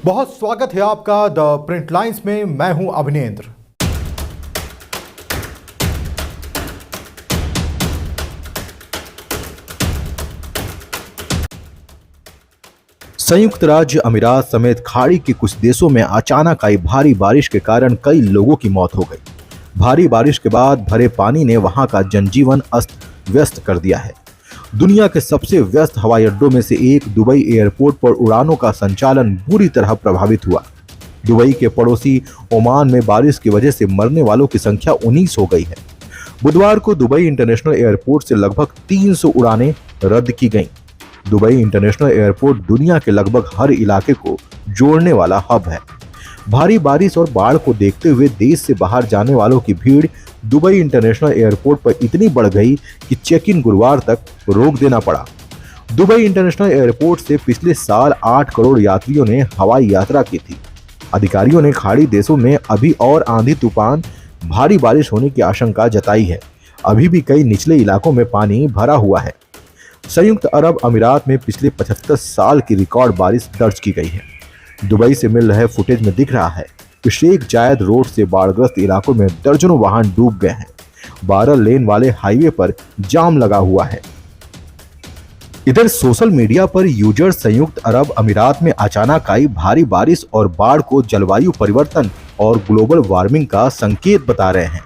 बहुत स्वागत है आपका द प्रिंट लाइंस में। मैं हूं अभिनेंद्र। संयुक्त राज्य अमीरात समेत खाड़ी के कुछ देशों में अचानक आई भारी बारिश के कारण कई लोगों की मौत हो गई। भारी बारिश के बाद भरे पानी ने वहां का जनजीवन अस्त व्यस्त कर दिया है। दुनिया के सबसे व्यस्त हवाई अड्डों में से एक दुबई एयरपोर्ट पर उड़ानों का संचालन बुरी तरह प्रभावित हुआ। दुबई के पड़ोसी ओमान में बारिश की वजह से मरने वालों की संख्या 19 हो गई है। बुधवार को दुबई इंटरनेशनल एयरपोर्ट से लगभग 300 उड़ानें रद्द की गईं। दुबई इंटरनेशनल एयरपोर्ट दुनिया के लगभग हर इलाके को जोड़ने वाला हब है। भारी बारिश और बाढ़ को देखते हुए देश से बाहर जाने वालों की भीड़ दुबई इंटरनेशनल एयरपोर्ट पर इतनी बढ़ गई कि चेक इन गुरुवार तक रोक देना पड़ा। दुबई इंटरनेशनल एयरपोर्ट से पिछले साल 8 करोड़ यात्रियों ने हवाई यात्रा की थी। अधिकारियों ने खाड़ी देशों में अभी और आंधी तूफान, भारी बारिश होने की आशंका जताई है। अभी भी कई निचले इलाकों में पानी भरा हुआ है। संयुक्त अरब अमीरात में पिछले 75 साल की रिकॉर्ड बारिश दर्ज की गई है। दुबई से मिल रहे फुटेज में दिख रहा है कि शेख जायद रोड से बाढ़ग्रस्त इलाकों में दर्जनों वाहन डूब गए हैं। 12 लेन वाले हाईवे पर जाम लगा हुआ है। इधर सोशल मीडिया पर यूजर्स संयुक्त अरब अमीरात में अचानक आई भारी बारिश और बाढ़ को जलवायु परिवर्तन और ग्लोबल वार्मिंग का संकेत बता रहे हैं।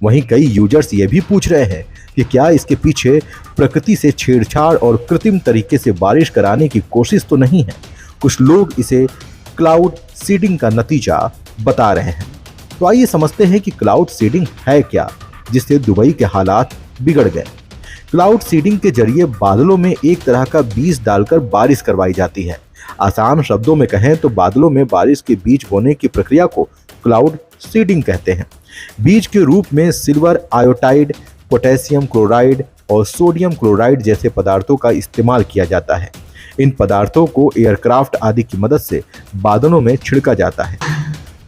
वहीं कई यूजर्स ये भी पूछ रहे हैं कि क्या इसके पीछे प्रकृति से छेड़छाड़ और कृत्रिम तरीके से बारिश कराने की कोशिश तो नहीं है। कुछ लोग इसे क्लाउड सीडिंग का नतीजा बता रहे हैं। तो आइए समझते हैं कि क्लाउड सीडिंग है क्या, जिससे दुबई के हालात बिगड़ गए। क्लाउड सीडिंग के जरिए बादलों में एक तरह का बीज डालकर बारिश करवाई जाती है। आसान शब्दों में कहें तो बादलों में बारिश के बीज बोने की प्रक्रिया को क्लाउड सीडिंग कहते हैं। बीज के रूप में सिल्वर आयोडाइड, पोटेशियम क्लोराइड और सोडियम क्लोराइड जैसे पदार्थों का इस्तेमाल किया जाता है। इन पदार्थों को एयरक्राफ्ट आदि की मदद से बादलों में छिड़का जाता है।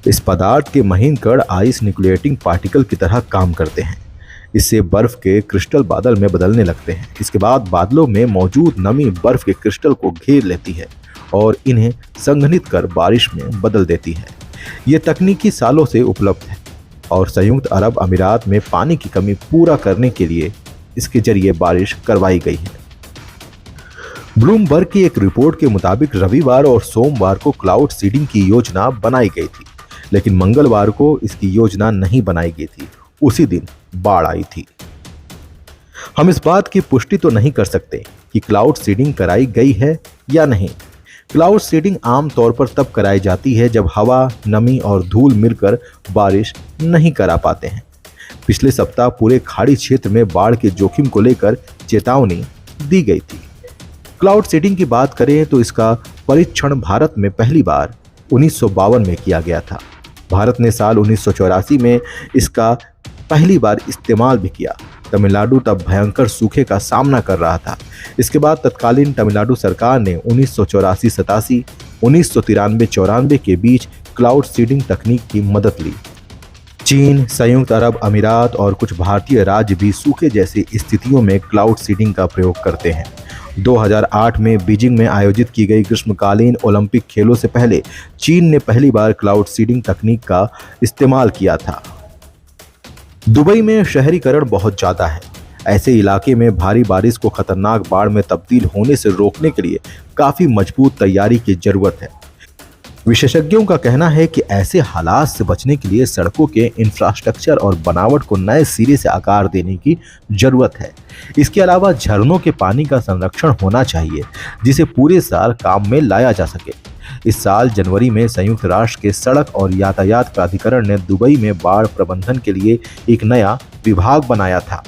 इस पदार्थ के महीन कण आइस न्यूक्लिएटिंग पार्टिकल की तरह काम करते हैं। इससे बर्फ के क्रिस्टल बादल में बदलने लगते हैं। इसके बाद बादलों में मौजूद नमी बर्फ के क्रिस्टल को घेर लेती है और इन्हें संघनित कर बारिश में बदल देती है। ये तकनीकी सालों से उपलब्ध है और संयुक्त अरब अमीरात में पानी की कमी पूरा करने के लिए इसके जरिए बारिश करवाई गई है। ब्लूमबर्ग की एक रिपोर्ट के मुताबिक रविवार और सोमवार को क्लाउड सीडिंग की योजना बनाई गई थी, लेकिन मंगलवार को इसकी योजना नहीं बनाई गई थी। उसी दिन बाढ़ आई थी। हम इस बात की पुष्टि तो नहीं कर सकते कि क्लाउड सीडिंग कराई गई है या नहीं। क्लाउड सीडिंग आमतौर पर तब कराई जाती है जब हवा, नमी और धूल मिलकर बारिश नहीं करा पाते हैं। पिछले सप्ताह पूरे खाड़ी क्षेत्र में बाढ़ के जोखिम को लेकर चेतावनी दी गई थी। क्लाउड सीडिंग की बात करें तो इसका परीक्षण भारत में पहली बार 1952 में किया गया था। भारत ने साल 1984 में इसका पहली बार इस्तेमाल भी किया। तमिलनाडु तब भयंकर सूखे का सामना कर रहा था। इसके बाद तत्कालीन तमिलनाडु सरकार ने 1984-87, 1993-94 के बीच क्लाउड सीडिंग तकनीक की मदद ली। चीन, संयुक्त अरब अमीरात और कुछ भारतीय राज्य भी सूखे जैसी स्थितियों में क्लाउड सीडिंग का प्रयोग करते हैं। 2008 में बीजिंग में आयोजित की गई ग्रीष्मकालीन ओलंपिक खेलों से पहले चीन ने पहली बार क्लाउड सीडिंग तकनीक का इस्तेमाल किया था। दुबई में शहरीकरण बहुत ज़्यादा है। ऐसे इलाके में भारी बारिश को खतरनाक बाढ़ में तब्दील होने से रोकने के लिए काफ़ी मजबूत तैयारी की जरूरत है। विशेषज्ञों का कहना है कि ऐसे हालात से बचने के लिए सड़कों के इंफ्रास्ट्रक्चर और बनावट को नए सिरे से आकार देने की जरूरत है। इसके अलावा झरनों के पानी का संरक्षण होना चाहिए, जिसे पूरे साल काम में लाया जा सके। इस साल जनवरी में संयुक्त राष्ट्र के सड़क और यातायात प्राधिकरण ने दुबई में बाढ़ प्रबंधन के लिए एक नया विभाग बनाया था।